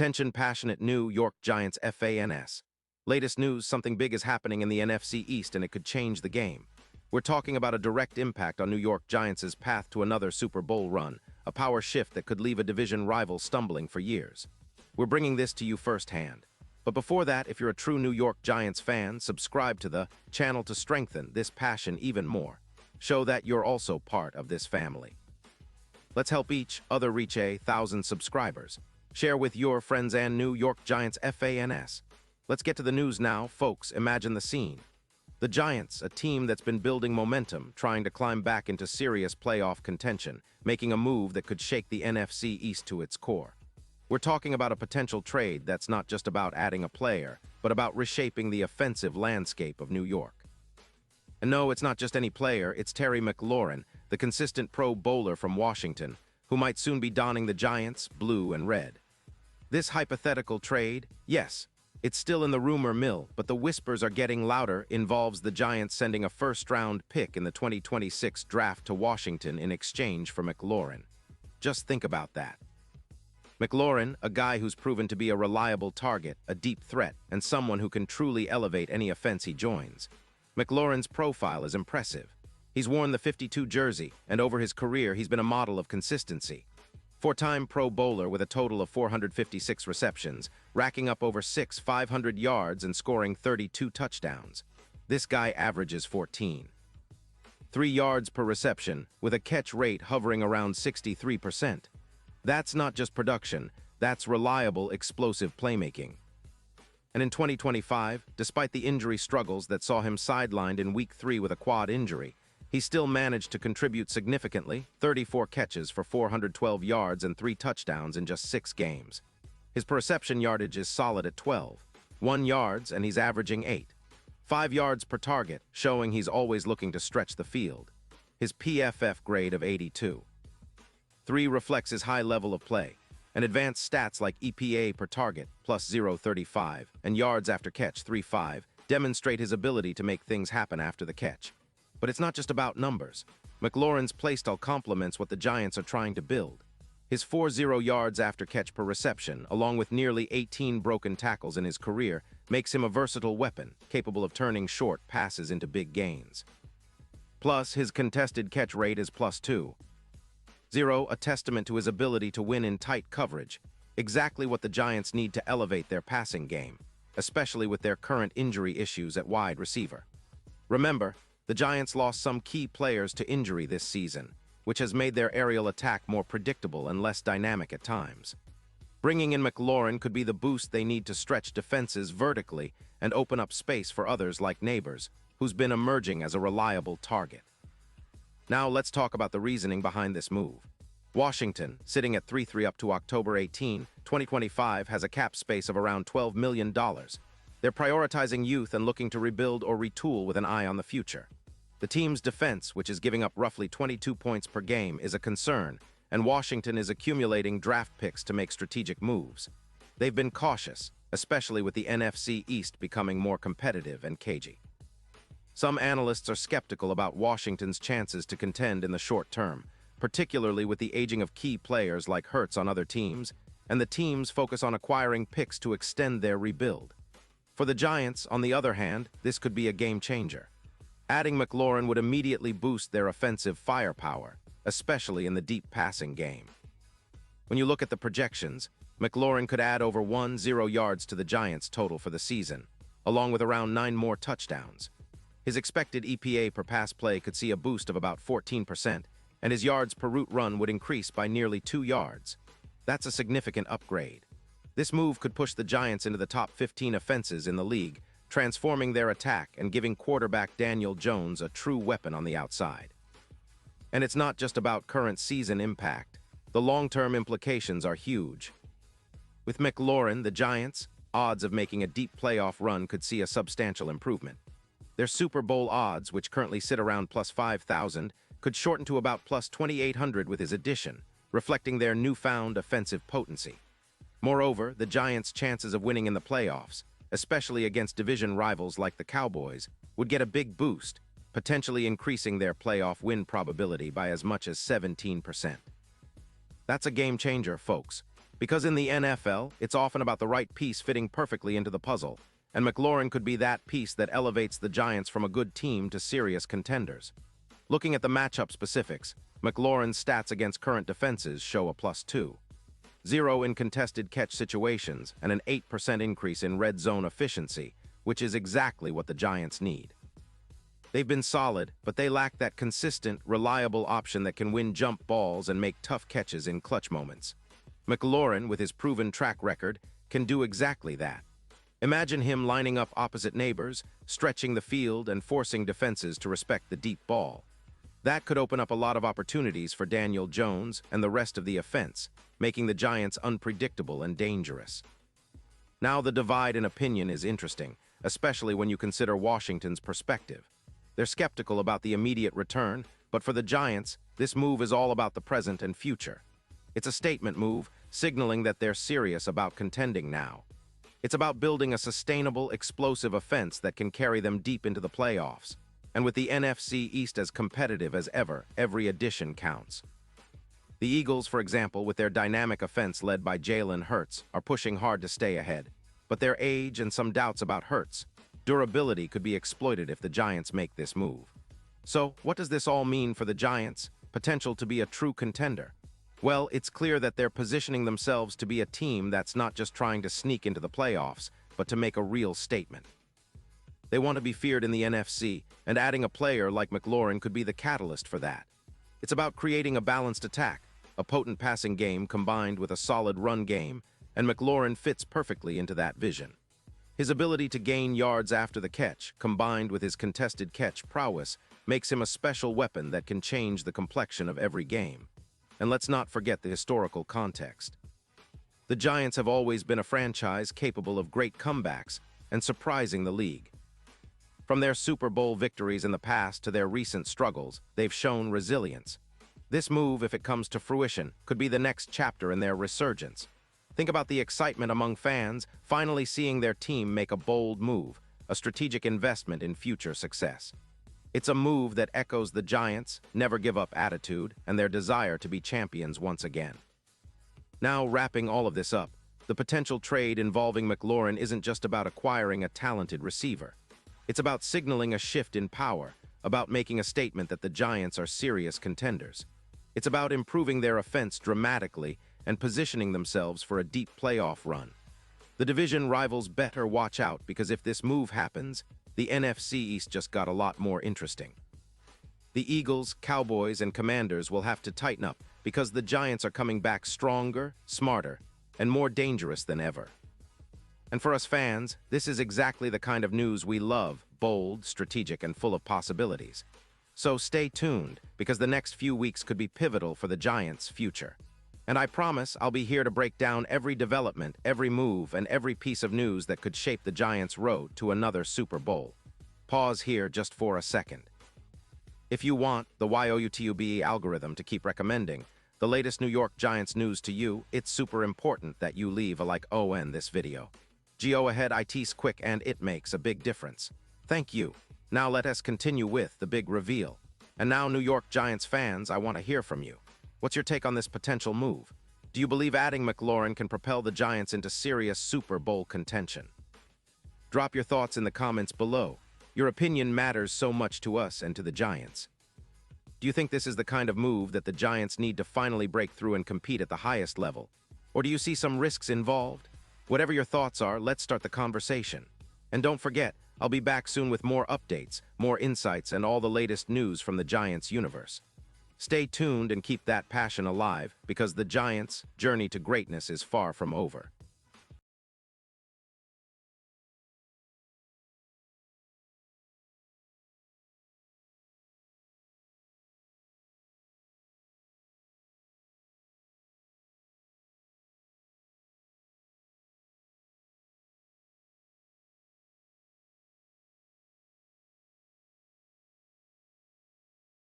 Attention passionate New York Giants fans. Latest news, something big is happening in the NFC East and it could change the game. We're talking about a direct impact on New York Giants' path to another Super Bowl run, a power shift that could leave a division rival stumbling for years. We're bringing this to you firsthand. But before that, if you're a true New York Giants fan, subscribe to the channel to strengthen this passion even more. Show that you're also part of this family. Let's help each other reach 1,000 subscribers. Share with your friends and New York Giants fans. Let's get to the news now, folks. Imagine the scene. The Giants, a team that's been building momentum, trying to climb back into serious playoff contention, making a move that could shake the NFC East to its core. We're talking about a potential trade that's not just about adding a player, but about reshaping the offensive landscape of New York. And no, it's not just any player, it's Terry McLaurin, the consistent Pro Bowler from Washington, who might soon be donning the Giants' blue and red. This hypothetical trade, yes, it's still in the rumor mill, but the whispers are getting louder, involves the Giants sending a first-round pick in the 2026 draft to Washington in exchange for McLaurin. Just think about that. McLaurin, a guy who's proven to be a reliable target, a deep threat, and someone who can truly elevate any offense he joins. McLaurin's profile is impressive. He's worn the 52 jersey, and over his career he's been a model of consistency. Four-time Pro Bowler with a total of 456 receptions, racking up over 500 yards and scoring 32 touchdowns. This guy averages 14.3 yards per reception, with a catch rate hovering around 63%. That's not just production, that's reliable, explosive playmaking. And in 2025, despite the injury struggles that saw him sidelined in Week 3 with a quad injury, he still managed to contribute significantly, 34 catches for 412 yards and 3 touchdowns in just 6 games. His per-reception yardage is solid at 12.1 yards, and he's averaging 8.5 yards per target, showing he's always looking to stretch the field. His PFF grade of 82.3 reflects his high level of play, and advanced stats like EPA per target, plus 0.35, and yards after catch, 3.5, demonstrate his ability to make things happen after the catch. But it's not just about numbers. McLaurin's playstyle complements what the Giants are trying to build. His 4.0 yards after catch per reception, along with nearly 18 broken tackles in his career, makes him a versatile weapon, capable of turning short passes into big gains. Plus, his contested catch rate is plus 2.0, a testament to his ability to win in tight coverage, exactly what the Giants need to elevate their passing game, especially with their current injury issues at wide receiver. Remember, the Giants lost some key players to injury this season, which has made their aerial attack more predictable and less dynamic at times. Bringing in McLaurin could be the boost they need to stretch defenses vertically and open up space for others like Neighbors, who's been emerging as a reliable target. Now let's talk about the reasoning behind this move. Washington, sitting at 3-3 up to October 18, 2025, has a cap space of around $12 million. They're prioritizing youth and looking to rebuild or retool with an eye on the future. The team's defense, which is giving up roughly 22 points per game, is a concern, and Washington is accumulating draft picks to make strategic moves. They've been cautious, especially with the NFC East becoming more competitive and cagey. Some analysts are skeptical about Washington's chances to contend in the short term, particularly with the aging of key players like Hurts on other teams, and the team's focus on acquiring picks to extend their rebuild. For the Giants, on the other hand, this could be a game-changer. Adding McLaurin would immediately boost their offensive firepower, especially in the deep passing game. When you look at the projections, McLaurin could add over 10 yards to the Giants' total for the season, along with around 9 more touchdowns. His expected EPA per pass play could see a boost of about 14%, and his yards per route run would increase by nearly 2 yards. That's a significant upgrade. This move could push the Giants into the top 15 offenses in the league, transforming their attack and giving quarterback Daniel Jones a true weapon on the outside. And it's not just about current season impact. The long-term implications are huge. With McLaurin, the Giants' odds of making a deep playoff run could see a substantial improvement. Their Super Bowl odds, which currently sit around plus 5,000, could shorten to about plus 2,800 with his addition, reflecting their newfound offensive potency. Moreover, the Giants' chances of winning in the playoffs, especially against division rivals like the Cowboys, would get a big boost, potentially increasing their playoff win probability by as much as 17%. That's a game changer, folks. Because in the NFL, it's often about the right piece fitting perfectly into the puzzle, and McLaurin could be that piece that elevates the Giants from a good team to serious contenders. Looking at the matchup specifics, McLaurin's stats against current defenses show a +2. 0 in contested catch situations and an 8% increase in red zone efficiency, which is exactly what the Giants need. They've been solid, but they lack that consistent, reliable option that can win jump balls and make tough catches in clutch moments. McLaurin, with his proven track record, can do exactly that. Imagine him lining up opposite neighbors, stretching the field and forcing defenses to respect the deep ball. That could open up a lot of opportunities for Daniel Jones and the rest of the offense, making the Giants unpredictable and dangerous. Now the divide in opinion is interesting, especially when you consider Washington's perspective. They're skeptical about the immediate return, but for the Giants, this move is all about the present and future. It's a statement move, signaling that they're serious about contending now. It's about building a sustainable, explosive offense that can carry them deep into the playoffs. And with the NFC East as competitive as ever, every addition counts. The Eagles, for example, with their dynamic offense led by Jalen Hurts, are pushing hard to stay ahead. But their age and some doubts about Hurts' durability could be exploited if the Giants make this move. So, what does this all mean for the Giants' potential to be a true contender? Well, it's clear that they're positioning themselves to be a team that's not just trying to sneak into the playoffs, but to make a real statement. They want to be feared in the NFC, and adding a player like McLaurin could be the catalyst for that. It's about creating a balanced attack, a potent passing game combined with a solid run game, and McLaurin fits perfectly into that vision. His ability to gain yards after the catch, combined with his contested catch prowess, makes him a special weapon that can change the complexion of every game. And let's not forget the historical context. The Giants have always been a franchise capable of great comebacks and surprising the league. From their Super Bowl victories in the past to their recent struggles, they've shown resilience. This move, if it comes to fruition, could be the next chapter in their resurgence. Think about the excitement among fans finally seeing their team make a bold move, a strategic investment in future success. It's a move that echoes the Giants' never-give-up attitude and their desire to be champions once again. Now, wrapping all of this up, the potential trade involving McLaurin isn't just about acquiring a talented receiver. It's about signaling a shift in power, about making a statement that the Giants are serious contenders. It's about improving their offense dramatically and positioning themselves for a deep playoff run. The division rivals better watch out because if this move happens, the NFC East just got a lot more interesting. The Eagles, Cowboys, and Commanders will have to tighten up because the Giants are coming back stronger, smarter, and more dangerous than ever. And for us fans, this is exactly the kind of news we love, bold, strategic, and full of possibilities. So stay tuned, because the next few weeks could be pivotal for the Giants' future. And I promise I'll be here to break down every development, every move, and every piece of news that could shape the Giants' road to another Super Bowl. Pause here just for a second. If you want the YOUTUBE algorithm to keep recommending the latest New York Giants news to you, it's super important that you leave a like on this video. Go ahead, it's quick and it makes a big difference. Thank you. Now let us continue with the big reveal. And now, New York Giants fans, I want to hear from you. What's your take on this potential move? Do you believe adding McLaurin can propel the Giants into serious Super Bowl contention? Drop your thoughts in the comments below. Your opinion matters so much to us and to the Giants. Do you think this is the kind of move that the Giants need to finally break through and compete at the highest level? Or do you see some risks involved? Whatever your thoughts are, let's start the conversation. And don't forget, I'll be back soon with more updates, more insights, and all the latest news from the Giants universe. Stay tuned and keep that passion alive, because the Giants' journey to greatness is far from over.